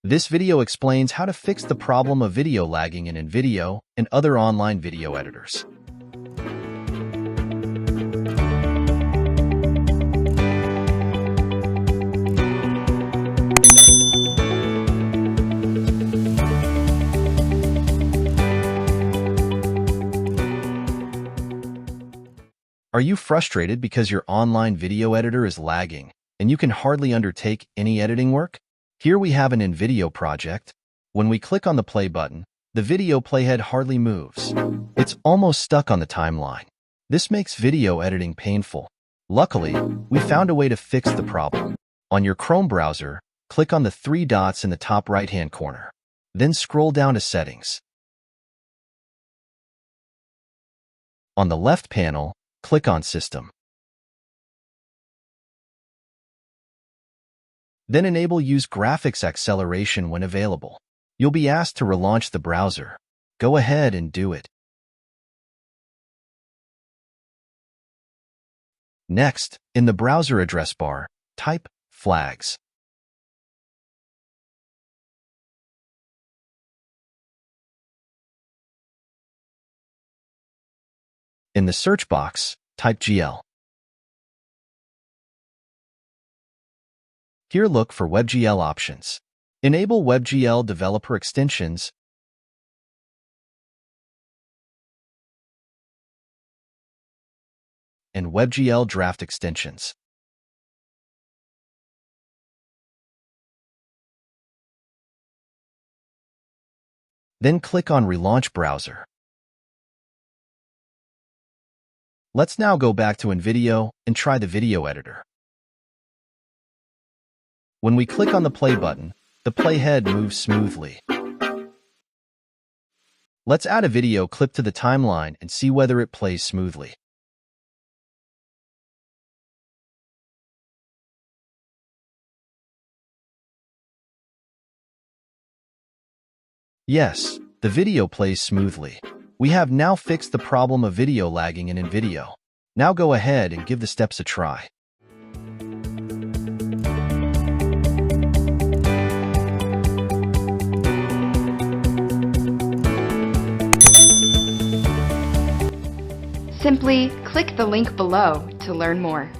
This video explains how to fix the problem of video lagging in Invideo and other online video editors. Are you frustrated because your online video editor is lagging and you can hardly undertake any editing work? Here we have an Invideo project. When we click on the play button, the video playhead hardly moves. It's almost stuck on the timeline. This makes video editing painful. Luckily, we found a way to fix the problem. On your Chrome browser, click on the three dots in the top right-hand corner. Then scroll down to Settings. On the left panel, click on System. Then enable Use Graphics Acceleration when available. You'll be asked to relaunch the browser. Go ahead and do it. Next, in the browser address bar, type flags. In the search box, type GL. Here look for WebGL options. Enable WebGL developer extensions and WebGL draft extensions. Then click on Relaunch Browser. Let's now go back to Invideo and try the video editor. When we click on the play button, the playhead moves smoothly. Let's add a video clip to the timeline and see whether it plays smoothly. Yes, the video plays smoothly. We have now fixed the problem of video lagging in Invideo. Now go ahead and give the steps a try. Simply click the link below to learn more.